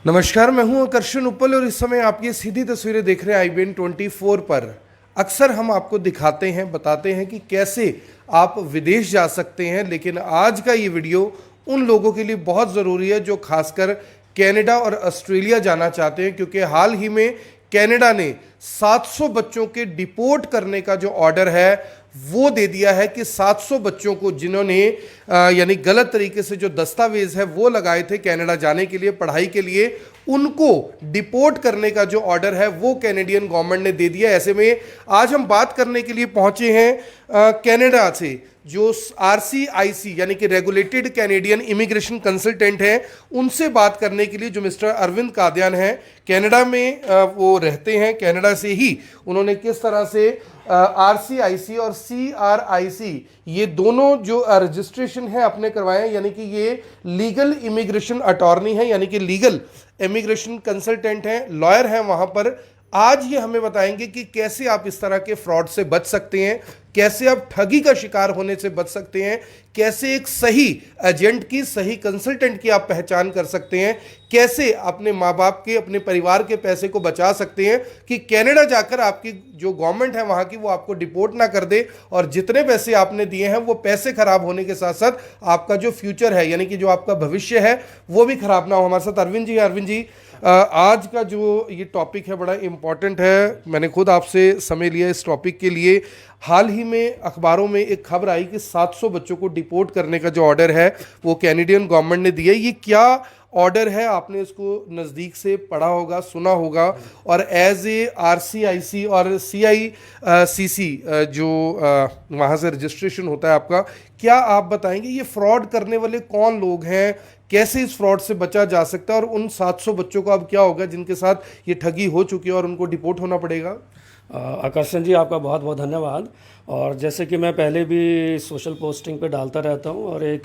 नमस्कार, मैं हूं आकर्षण उपल और इस समय आप ये सीधी तस्वीरें देख रहे हैं IBN24 पर। अक्सर हम आपको दिखाते हैं, बताते हैं कि कैसे आप विदेश जा सकते हैं, लेकिन आज का ये वीडियो उन लोगों के लिए बहुत ज़रूरी है जो खासकर कनाडा और ऑस्ट्रेलिया जाना चाहते हैं, क्योंकि हाल ही में कनाडा ने 700 बच्चों के डिपोर्ट करने का जो ऑर्डर है वो दे दिया है कि 700 बच्चों को जिन्होंने यानी गलत तरीके से जो दस्तावेज है वो लगाए थे कनाडा जाने के लिए, पढ़ाई के लिए, उनको डिपोर्ट करने का जो ऑर्डर है वो कैनेडियन गवर्नमेंट ने दे दिया। ऐसे में आज हम बात करने के लिए पहुंचे हैं कनाडा से जो RCIC यानी कि रेगुलेटेड कैनेडियन इमिग्रेशन कंसल्टेंट हैं, उनसे बात करने के लिए, जो मिस्टर अरविंद कादियान हैं, कनाडा में वो रहते हैं। कनाडा से ही उन्होंने किस तरह से RCIC और CRIC ये दोनों जो रजिस्ट्रेशन है अपने करवाए, यानी कि ये लीगल इमिग्रेशन अटॉर्नी है, यानी कि लीगल इमिग्रेशन कंसल्टेंट हैं, लॉयर हैं वहां पर। आज ये हमें बताएंगे कि कैसे आप इस तरह के फ्रॉड से बच सकते हैं, कैसे आप ठगी का शिकार होने से बच सकते हैं, कैसे एक सही एजेंट की, सही कंसल्टेंट की आप पहचान कर सकते हैं, कैसे अपने माँ बाप के, अपने परिवार के पैसे को बचा सकते हैं कि कनाडा जाकर आपकी जो गवर्नमेंट है वहाँ की वो आपको डिपोर्ट ना कर दे और जितने पैसे आपने दिए हैं वो पैसे खराब होने के साथ साथ आपका जो फ्यूचर है, यानी कि जो आपका भविष्य है, वो भी खराब ना हो। हमारे साथ अरविंद जी। अरविंद जी, आज का जो ये टॉपिक है बड़ा इम्पॉर्टेंट है, मैंने खुद आपसे समय लिया इस टॉपिक के लिए। हाल ही में अखबारों में एक खबर आई कि 700 बच्चों को डिपोर्ट करने का जो ऑर्डर है वो कैनेडियन गवर्नमेंट ने दिया। ये क्या ऑर्डर है, आपने इसको नज़दीक से पढ़ा होगा, सुना होगा, और एज ए RCIC और CICC जो वहाँ से रजिस्ट्रेशन होता है आपका, क्या आप बताएंगे ये फ्रॉड करने वाले कौन लोग हैं, कैसे इस फ्रॉड से बचा जा सकता है, और उन 700 बच्चों को अब क्या होगा जिनके साथ ये ठगी हो चुकी है और उनको डिपोर्ट होना पड़ेगा? आकर्षण जी, आपका बहुत बहुत धन्यवाद। और जैसे कि मैं पहले भी सोशल पोस्टिंग पे डालता रहता हूँ और एक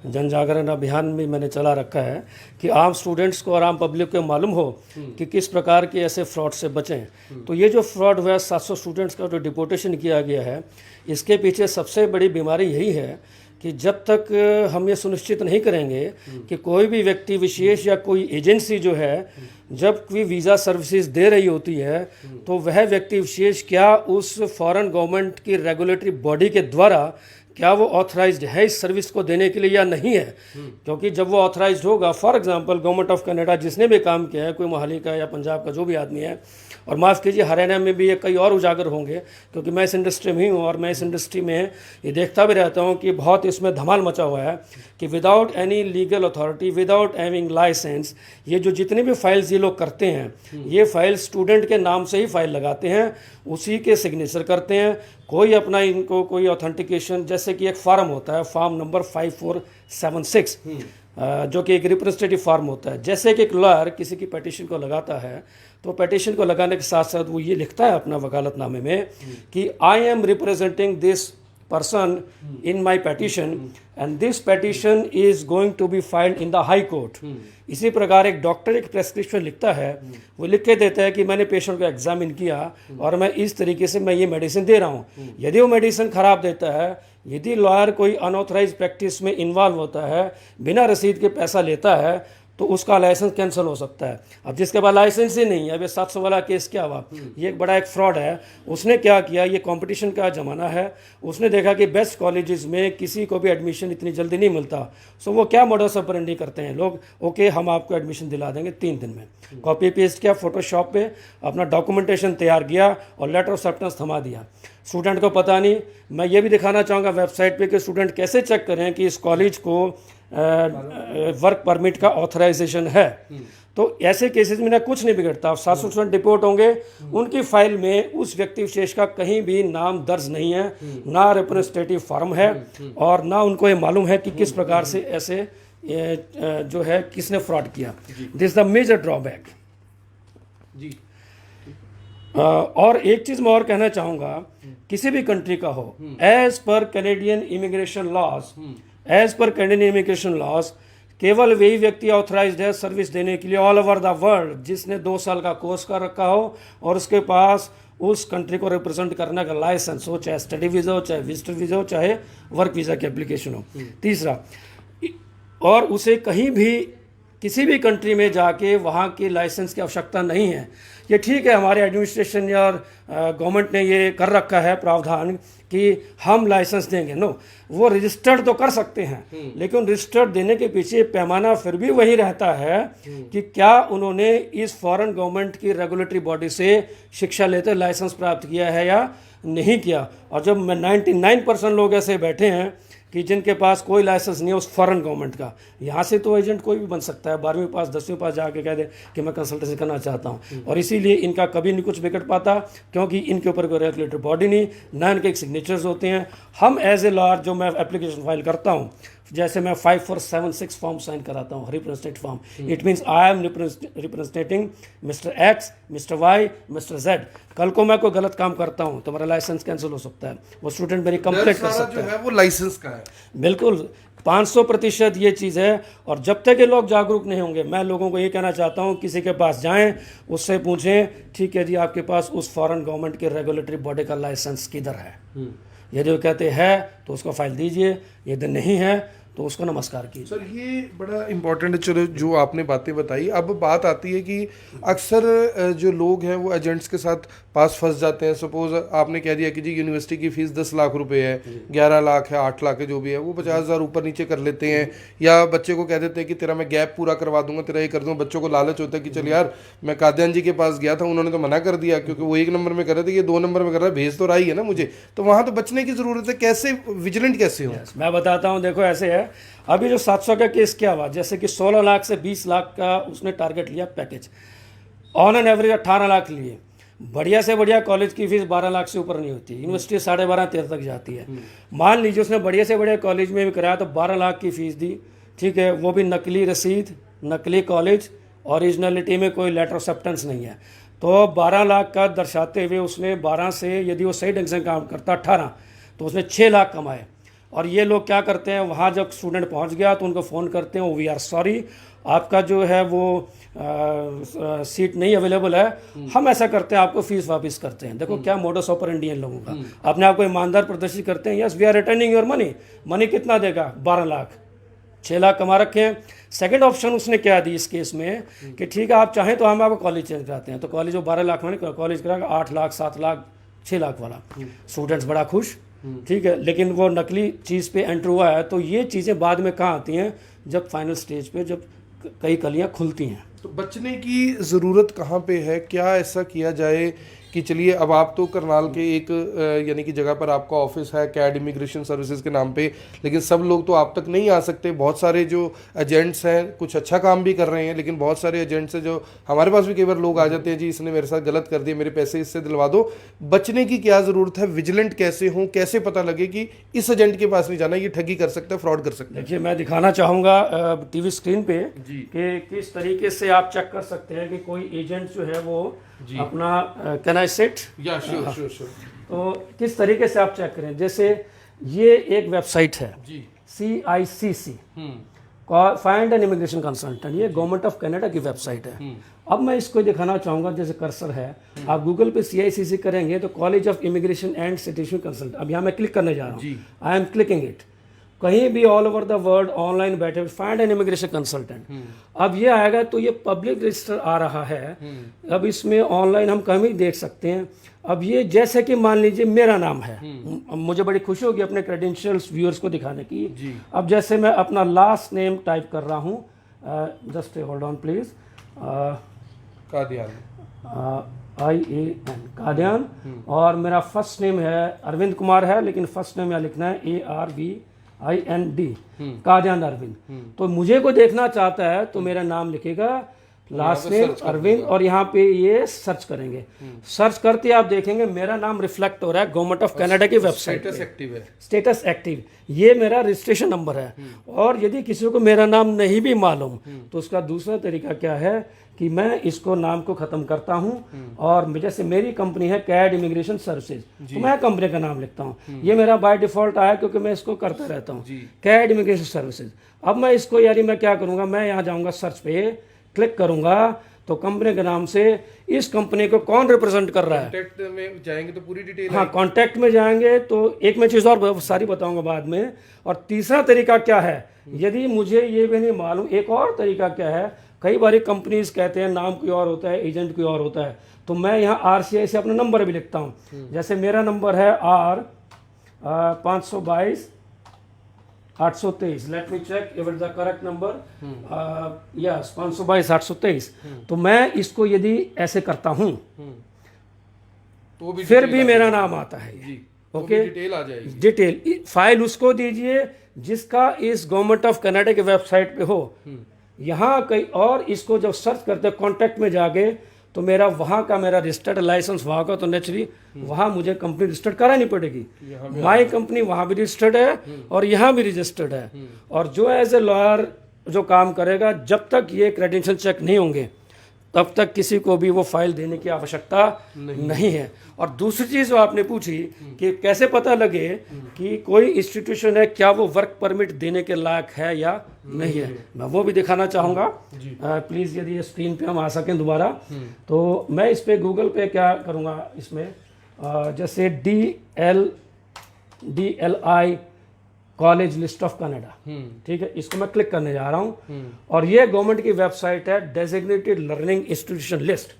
जन जागरण अभियान भी मैंने चला रखा है कि आम स्टूडेंट्स को और आम पब्लिक को मालूम हो कि किस प्रकार के ऐसे फ्रॉड से बचें। तो ये जो फ्रॉड हुआ है, 700 स्टूडेंट्स का जो डिपोर्टेशन किया गया है, इसके पीछे सबसे बड़ी बीमारी यही है कि जब तक हम ये सुनिश्चित नहीं करेंगे कि कोई भी व्यक्ति विशेष या कोई एजेंसी जो है जब कोई वीज़ा सर्विसेज दे रही होती है तो वह व्यक्ति विशेष क्या उस फॉरेन गवर्नमेंट की रेगुलेटरी बॉडी के द्वारा क्या वो ऑथराइज्ड है इस सर्विस को देने के लिए या नहीं है। क्योंकि जब वो ऑथराइज्ड होगा, for example government of Canada जिसने भी काम किया है, कोई मोहाली का या पंजाब का जो भी आदमी है, और माफ़ कीजिए हरियाणा में भी ये कई और उजागर होंगे क्योंकि मैं इस इंडस्ट्री में ही हूँ और मैं इस इंडस्ट्री में ये देखता भी रहता हूँ कि बहुत इसमें धमाल मचा हुआ है कि without any legal authority, without having licence, ये जो जितनी भी फाइल्स ये लोग करते हैं, ये फाइल स्टूडेंट के नाम से ही फाइल लगाते हैं, उसी के सिग्नेचर करते हैं, कोई अपना इनको कोई ऑथेंटिकेशन, जैसे कि एक फॉर्म होता है, फॉर्म नंबर 5476 जो कि एक रिप्रेजेंटेटिव फॉर्म होता है। जैसे कि एक लॉयर किसी की पिटीशन को लगाता है तो पिटीशन को लगाने के साथ साथ वो ये लिखता है अपना वकालतनामे में कि आई am representing this person in my petition and this petition is going to be filed in the high court। इसी प्रकार एक डॉक्टर एक प्रेस्क्रिप्शन लिखता है, वो लिख के देता है कि मैंने पेशेंट को एग्जामिन किया और मैं इस तरीके से मैं ये मेडिसिन दे रहा हूँ। यदि वो मेडिसिन खराब देता है, यदि लॉयर कोई अनऑथराइज प्रैक्टिस में इन्वॉल्व होता है, बिना रसीद के पैसा लेता है, तो उसका लाइसेंस कैंसिल हो सकता है। अब जिसके पास लाइसेंस ही नहीं है, अब ये 700 वाला केस क्या हुआ, ये एक बड़ा एक फ्रॉड है। उसने क्या किया, ये कंपटीशन का ज़माना है, उसने देखा कि बेस्ट कॉलेजेस में किसी को भी एडमिशन इतनी जल्दी नहीं मिलता, सो वो क्या मॉडस ऑपरेंडी करते हैं लोग, ओके हम आपको एडमिशन दिला देंगे 3 दिन में। कॉपी पेस्ट किया, फोटोशॉप पे अपना डॉक्यूमेंटेशन तैयार किया और लेटर ऑफ एक्सेप्टेंस थमा दिया। स्टूडेंट को पता नहीं। मैं ये भी दिखाना चाहूँगा वेबसाइट पे कि स्टूडेंट कैसे चेक करें कि इस कॉलेज को वर्क परमिट का ऑथराइजेशन है। तो ऐसे केसेस में ना कुछ नहीं बिगड़ता। 700 स्टूडेंट डिपोर्ट होंगे, उनकी फाइल में उस व्यक्ति विशेष का कहीं भी नाम दर्ज नहीं है, ना रिप्रेजेंटेटिव फॉर्म है, और ना उनको ये मालूम है कि किस प्रकार से ऐसे जो है किसने फ्रॉड किया। दिस द मेजर ड्रॉबैक जी। और एक चीज़ मैं और कहना चाहूँगा, किसी भी कंट्री का हो, as per Canadian immigration laws, as per Canadian immigration laws केवल वही व्यक्ति ऑथराइज्ड है सर्विस देने के लिए ऑल ओवर द वर्ल्ड जिसने 2 साल का कोर्स कर रखा हो और उसके पास उस कंट्री को रिप्रेजेंट करने का लाइसेंस हो, चाहे स्टडी वीज़ा हो, चाहे विजिटर वीज़ा हो, चाहे वर्क वीज़ा की एप्लीकेशन हो। तीसरा, और उसे कहीं भी किसी भी कंट्री में जाके वहाँ की लाइसेंस की आवश्यकता नहीं है। ये ठीक है, हमारे एडमिनिस्ट्रेशन या गवर्नमेंट ने ये कर रखा है प्रावधान कि हम लाइसेंस देंगे। नो, वो रजिस्टर्ड तो कर सकते हैं, लेकिन रजिस्टर्ड देने के पीछे पैमाना फिर भी वही रहता है कि क्या उन्होंने इस फॉरेन गवर्नमेंट की रेगुलेटरी बॉडी से शिक्षा लेते लाइसेंस प्राप्त किया है या नहीं किया। और जब 99% लोग ऐसे बैठे हैं कि जिनके पास कोई लाइसेंस नहीं है उस फॉरेन गवर्नमेंट का, यहाँ से तो एजेंट कोई भी बन सकता है, 12वीं पास 10वीं पास जाके कह दे कि मैं कंसल्टेंसी करना चाहता हूँ। और इसीलिए इनका कभी नहीं कुछ बिगड़ पाता, क्योंकि इनके ऊपर कोई रेगुलेटरी बॉडी नहीं, ना इनके सिग्नेचर्स होते हैं। हम एज ए लॉयर जो मैं एप्लीकेशन फाइल करता हूँ, जैसे मैं 5476 फॉर्म साइन कराता हूँ, representative form, it means I am representing mister X, mister Y, mister Z. कल को मैं कोई गलत काम करता हूँ तो मेरा लाइसेंस कैंसिल हो सकता है, वो स्टूडेंट मेरी कंप्लेंट कर सकता है। वो लाइसेंस का है, बिल्कुल 500% ये चीज़ है। और जब तक ये लोग जागरूक नहीं होंगे, मैं लोगों को ये कहना चाहता हूँ, किसी के पास जाएं, उससे पूछें, ठीक है जी आपके पास उस फॉरेन गवर्नमेंट के रेगुलेटरी बॉडी का लाइसेंस किधर है। यदि वो कहते हैं तो उसको फाइल दीजिए, यदि नहीं है तो उसको नमस्कार कीजिए। सर ये बड़ा इम्पोर्टेंट है। चलो जो आपने बातें बताई, अब बात आती है कि अक्सर जो लोग हैं वो एजेंट्स के साथ पास फंस जाते हैं। सपोज आपने कह दिया कि जी यूनिवर्सिटी की फीस 10 लाख रुपए है, 11 लाख है, 8 लाख है, जो भी है, वो 50,000 ऊपर नीचे कर लेते हैं, या बच्चे को कह देते हैं कि तेरा मैं गैप पूरा करवा दूंगा, तेरा ये कर दूंगा। बच्चों को लालच होता है कि चल यार मैं कादियान जी के पास गया था, उन्होंने तो मना कर दिया क्योंकि वो 1 नंबर में कर रहे थे, ये 2 नंबर में कर रहा है, भेज तो रहा ही है ना मुझे। तो वहाँ तो बचने की जरूरत है। कैसे विजिलेंट कैसे हो? मैं बताता हूँ, देखो ऐसे है, अभी जो 700 का केस क्या हुआ, जैसे कि 16 लाख से 20 लाख का उसने टारगेट लिया package, on an average 18 lakh लिए। बढ़िया से बढ़िया कॉलेज की फीस 12 लाख से ऊपर नहीं होती, यूनिवर्सिटी 12.5-13 तक जाती है। मान लीजिए उसने बढ़िया से बढ़िया कॉलेज में भी कराया तो 12 लाख की फीस दी, ठीक है, वो भी नकली रसीद, नकली कॉलेज, ओरिजिनलिटी में कोई लेटर ऑफ एक्सेप्टेंस नहीं है। तो 12 लाख का दर्शाते हुए उसने 12 से, यदि वो सही ढंग से काम करता 18, तो उसने 6 लाख कमाए। और ये लोग क्या करते हैं, वहाँ जब स्टूडेंट पहुँच गया तो उनको फ़ोन करते हैं, वी आर सॉरी आपका जो है वो सीट नहीं अवेलेबल है, हम ऐसा करते हैं आपको फीस वापस करते हैं। देखो क्या मोडस ऑपरेंडी है लोगों का, अपने आप को ईमानदार प्रदर्शित करते हैं, yes we are returning your money. Money कितना देगा? 12 लाख, 6 लाख कमा रखे हैं। सेकंड ऑप्शन उसने क्या दी इस केस में कि ठीक है आप चाहें तो हम आपको कॉलेज चेंज कराते हैं। तो कॉलेज वो 12 लाख में कॉलेज कराएगा 8 लाख, 7 लाख, 6 लाख वाला। स्टूडेंट्स बड़ा खुश, ठीक है, लेकिन वो नकली चीज़ पे एंटर हुआ है। तो ये चीज़ें बाद में कहाँ आती हैं? जब फाइनल स्टेज पे जब कई कलियाँ खुलती हैं। तो बचने की ज़रूरत कहाँ पे है? क्या ऐसा किया जाए कि चलिए अब आप तो करनाल के एक यानी कि जगह पर आपका ऑफिस है कैड इमिग्रेशन सर्विसेज के नाम पे, लेकिन सब लोग तो आप तक नहीं आ सकते। बहुत सारे जो एजेंट्स हैं कुछ अच्छा काम भी कर रहे हैं, लेकिन बहुत सारे एजेंट्स हैं जो हमारे पास भी कई बार लोग आ जाते हैं, जी इसने मेरे साथ गलत कर दिया, मेरे पैसे इससे दिलवा दो। बचने की क्या ज़रूरत है? विजिलेंट कैसे हों? कैसे पता लगे कि इस एजेंट के पास नहीं जाना, ये ठगी कर सकता है, फ्रॉड कर सकता है? देखिए मैं दिखाना चाहूँगा टीवी स्क्रीन पे कि किस तरीके से आप चेक कर सकते हैं कि कोई एजेंट जो है वो अपना कैन आई सेट या श्योर तो किस तरीके से आप चेक करें। जैसे ये एक वेबसाइट है जी, CICC, find an immigration consultant, ये गवर्नमेंट ऑफ कनाडा की वेबसाइट है। अब मैं इसको दिखाना चाहूँगा, जैसे कर्सर है, आप गूगल पे CICC करेंगे तो college of immigration and citizen consultant, अब यहाँ मैं क्लिक करने जा रहा हूँ, आई एम क्लिकिंग इट। कहीं भी all over the world online बैठे फाइंड एन इमिग्रेशन कंसल्टेंट, अब ये आएगा तो ये पब्लिक रजिस्टर आ रहा है। अब इसमें ऑनलाइन हम कहीं भी देख सकते हैं। अब ये जैसे कि मान लीजिए मेरा नाम है, मुझे बड़ी खुशी होगी अपने क्रेडेंशियल्स व्यूअर्स को दिखाने की। अब जैसे मैं अपना लास्ट नेम टाइप कर रहा हूँ, just hold on please, Kadian, IAN Kadian, और मेरा फर्स्ट नेम है अरविंद कुमार है, लेकिन फर्स्ट नेम यहाँ लिखना है ARVIND, कादियान अरविंद। तो मुझे को देखना चाहता है तो मेरा नाम लिखेगा, लास्ट नेम अरविंद, और यहाँ पे ये सर्च करेंगे। सर्च करते आप देखेंगे मेरा नाम रिफ्लेक्ट हो रहा है गवर्नमेंट ऑफ कनाडा की वेबसाइट पे, स्टेटस एक्टिव है, स्टेटस एक्टिव, ये मेरा रजिस्ट्रेशन नंबर है। और यदि किसी को मेरा नाम नहीं भी मालूम तो उसका दूसरा तरीका क्या है कि मैं इसको नाम को ख़त्म करता हूँ, और जैसे मेरी कंपनी है कैड इमिग्रेशन सर्विसेज, तो मैं कंपनी का नाम लिखता हूँ। ये मेरा बाय डिफ़ॉल्ट आया क्योंकि मैं इसको करता रहता हूँ, कैड इमिग्रेशन सर्विसेज। अब मैं इसको यानी मैं क्या करूँगा, मैं यहाँ जाऊँगा सर्च पे क्लिक करूँगा तो कंपनी के नाम से इस कंपनी को कौन रिप्रेजेंट कर रहा है। कॉन्टैक्ट में जाएंगे तो पूरी डिटेल हाँ, कॉन्टैक्ट में जाएंगे तो एक मैं चीज़ और सारी बताऊंगा बाद में। और तीसरा तरीका क्या है, यदि मुझे ये भी नहीं मालूम, एक और तरीका क्या है, कई बार कंपनीज कहते हैं नाम कोई और होता है, एजेंट कोई और होता है, तो मैं यहाँ RCI से अपना नंबर भी लिखता हूँ। जैसे मेरा नंबर है R 522 823। Let me check if it's the correct number. Yes, 522 823। तो मैं इसको यदि ऐसे करता हूँ तो भी फिर भी मेरा नाम आता है। जी, ओके, डिटेल आ जाएगी। डिटेल फाइल उसको दीजिए जिसका इस गवर्नमेंट ऑफ कनाडा के वेबसाइट पे हो। यहाँ कई और इसको जब सर्च करते हैं कॉन्टैक्ट में जाके, तो मेरा वहाँ का मेरा रजिस्टर्ड लाइसेंस वहाँ का, तो नेचुरली वहाँ मुझे कंपनी रजिस्टर्ड करानी पड़ेगी। माई कंपनी वहाँ भी रजिस्टर्ड है और यहाँ भी रजिस्टर्ड है। और जो एज ए लॉयर जो काम करेगा, जब तक ये क्रेडेंशियल चेक नहीं होंगे तब तक किसी को भी वो फाइल देने की आवश्यकता नहीं है। और दूसरी चीज़ जो आपने पूछी कि कैसे पता लगे कि कोई इंस्टीट्यूशन है, क्या वो वर्क परमिट देने के लायक है या नहीं है, मैं वो भी दिखाना चाहूँगा। प्लीज़ यदि ये स्क्रीन पे हम आ सकें दोबारा, तो मैं इस पे गूगल पे क्या करूँगा, इसमें जैसे DLI college list of Canada, ठीक है, इसको मैं क्लिक करने जा रहा हूं। और ये गवर्नमेंट की वेबसाइट है, डेजिग्नेटेड लर्निंग इंस्टीट्यूशन लिस्ट।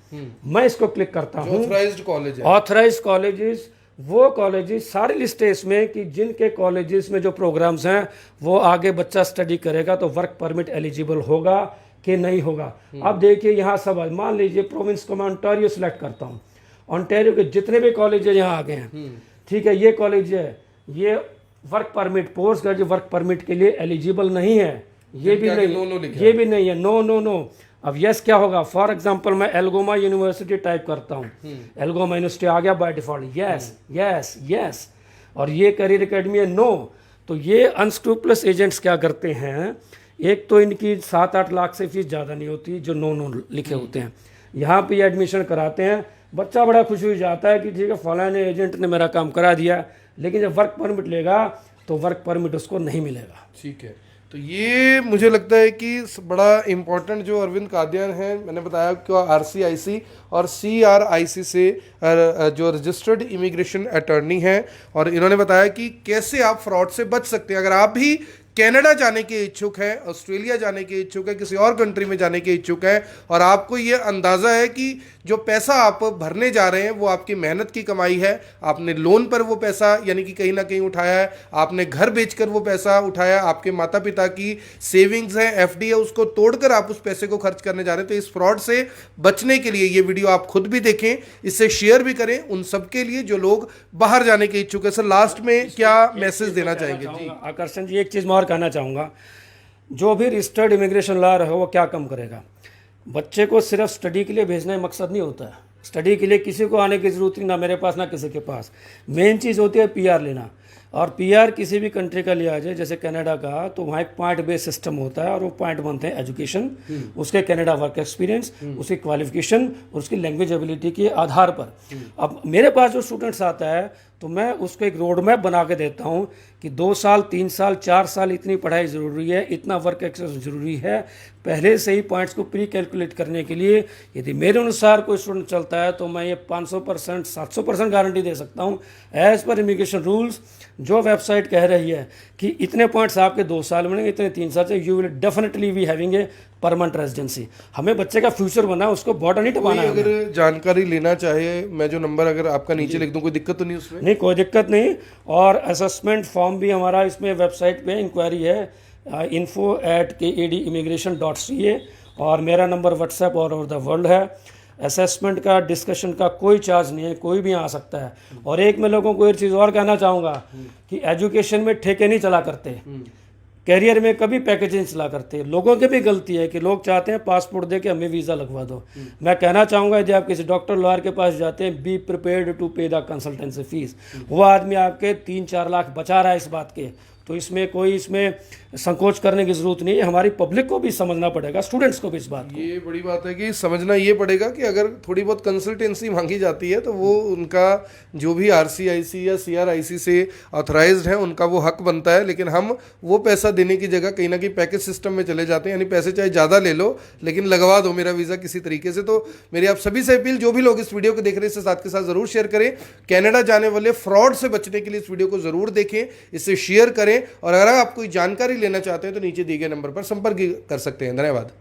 मैं इसको क्लिक करता हूं। ऑथराइज्ड कॉलेज है, ऑथराइज्ड कॉलेजेस, वो कॉलेजेस सारी लिस्ट है इसमें कि जिनके कॉलेजेस में जो प्रोग्राम्स हैं वो आगे बच्चा स्टडी करेगा तो वर्क परमिट एलिजिबल होगा कि नहीं होगा। अब देखिए यहाँ सब, मान लीजिए प्रोविंस को मैं ऑन्टारियो सिलेक्ट करता हूँ, ऑन्टारियो के जितने भी कॉलेज यहाँ आ गए हैं, ठीक है, ये कॉलेज है, ये work permit, post graduate work permit के लिए एलिजिबल नहीं है, ये भी नहीं, ये भी नहीं है, नो नो नो। अब यस क्या होगा, फॉर एग्जांपल मैं एल्गोमा यूनिवर्सिटी टाइप करता हूँ, एल्गोमा यूनिवर्सिटी आ गया by default, yes yes yes. और ये करियर एकेडमी है, नो। तो ये अनस्क्रूपलस एजेंट्स क्या करते हैं, एक तो इनकी 7-8 लाख से फीस ज़्यादा नहीं होती जो नो लिखे होते हैं, यहाँ पे एडमिशन कराते हैं, बच्चा बड़ा खुश हो जाता है कि ठीक है फलाने एजेंट ने मेरा काम करा दिया, लेकिन जब वर्क परमिट लेगा तो वर्क परमिट उसको नहीं मिलेगा। ठीक है, तो ये मुझे लगता है कि बड़ा इम्पोर्टेंट जो अरविंद कादियान हैं, मैंने बताया कि RCIC और CRIC से जो रजिस्टर्ड इमिग्रेशन अटॉर्नी हैं, और इन्होंने बताया कि कैसे आप फ्रॉड से बच सकते हैं। अगर आप भी कनाडा जाने के इच्छुक हैं, ऑस्ट्रेलिया जाने के इच्छुक है, किसी और कंट्री में जाने के इच्छुक हैं, और आपको ये अंदाज़ा है कि जो पैसा आप भरने जा रहे हैं वो आपकी मेहनत की कमाई है, आपने लोन पर वो पैसा यानी कि कहीं ना कहीं उठाया है, आपने घर बेचकर वो पैसा उठाया, आपके माता पिता की सेविंग्स है, FD है, उसको तोड़कर आप उस पैसे को खर्च करने जा रहे हैं। तो इस फ्रॉड से बचने के लिए ये वीडियो आप खुद भी देखें, इससे शेयर भी करें उन सबके लिए जो लोग बाहर जाने के इच्छुक है। सर लास्ट में क्या मैसेज देना चाहेंगे? जी आकर्षण जी, एक चीज़ मैं और कहना चाहूँगा, जो भी रजिस्टर्ड इमिग्रेशन लॉयर है वो क्या काम करेगा, बच्चे को सिर्फ स्टडी के लिए भेजना ही मकसद नहीं होता है। स्टडी के लिए किसी को आने की ज़रूरत नहीं, ना मेरे पास ना किसी के पास। मेन चीज़ होती है PR लेना, और PR किसी भी कंट्री का लिया जाए, जैसे कनाडा का, तो वहाँ एक पॉइंट बेस्ड सिस्टम होता है, और वो पॉइंट बनते हैं एजुकेशन, उसके कनाडा वर्क एक्सपीरियंस, उसकी क्वालिफिकेशन और उसकी लैंग्वेज एबिलिटी के आधार पर। अब मेरे पास जो स्टूडेंट्स आता है तो मैं उसको एक रोड मैप बना के देता हूँ कि 2 साल 3 साल 4 साल इतनी पढ़ाई ज़रूरी है, इतना वर्क एक्सपीरियंस ज़रूरी है, पहले से ही पॉइंट्स को प्री कैलकुलेट करने के लिए। यदि मेरे अनुसार कोई स्टूडेंट चलता है तो मैं ये 500% 700% गारंटी दे सकता हूँ, एज़ पर इमिग्रेशन रूल्स। जो वेबसाइट कह रही है कि इतने पॉइंट्स आपके 2 साल मिलेंगे, इतने 3 साल से, you will definitely be having a permanent residency. हमें बच्चे का फ्यूचर बना है, उसको बॉर्डर नहीं टपाना है। अगर जानकारी लेना चाहे, मैं जो नंबर अगर आपका नीचे लिख दूं, कोई दिक्कत तो नहीं उसमें? नहीं, कोई दिक्कत नहीं। और असेसमेंट फॉर्म भी हमारा इसमें वेबसाइट पे इंक्वायरी है, info@kadimmigration.ca, और मेरा नंबर व्हाट्सएप और ओवर द वर्ल्ड है। असेसमेंट का, डिस्कशन का कोई चार्ज नहीं है, कोई भी आ सकता है। और एक मैं लोगों को एक चीज़ और कहना चाहूँगा कि एजुकेशन में ठेके नहीं चला करते, कैरियर में कभी पैकेज नहीं चला करते। लोगों की भी गलती है कि लोग चाहते हैं पासपोर्ट दे के हमें वीज़ा लगवा दो। मैं कहना चाहूँगा यदि आप किसी डॉक्टर लॉयर के पास जाते हैं, बी प्रिपेयर्ड टू पे द कंसल्टेंसी फीस। वो आदमी आपके 3-4 लाख बचा रहा है इस बात के, तो इसमें संकोच करने की ज़रूरत नहीं है। हमारी पब्लिक को भी समझना पड़ेगा, स्टूडेंट्स को भी इस बात को। ये बड़ी बात है कि समझना ये पड़ेगा कि अगर थोड़ी बहुत कंसल्टेंसी मांगी जाती है तो वो उनका जो भी आरसीआईसी या सीआरआईसी से ऑथराइज्ड है उनका वो हक बनता है, लेकिन हम वो पैसा देने की जगह कहीं ना कहीं पैकेज सिस्टम में चले जाते हैं, यानी पैसे चाहे ज़्यादा ले लो लेकिन लगवा दो मेरा वीज़ा किसी तरीके से। तो मेरी आप सभी से अपील, जो भी लोग इस वीडियो को देख रहे हैं इसे साथ के साथ ज़रूर शेयर करें। कनाडा जाने वाले फ्रॉड से बचने के लिए इस वीडियो को ज़रूर देखें, इसे शेयर करें, और अगर आप कोई जानकारी लेना चाहते हैं तो नीचे दिए गए नंबर पर संपर्क कर सकते हैं। धन्यवाद।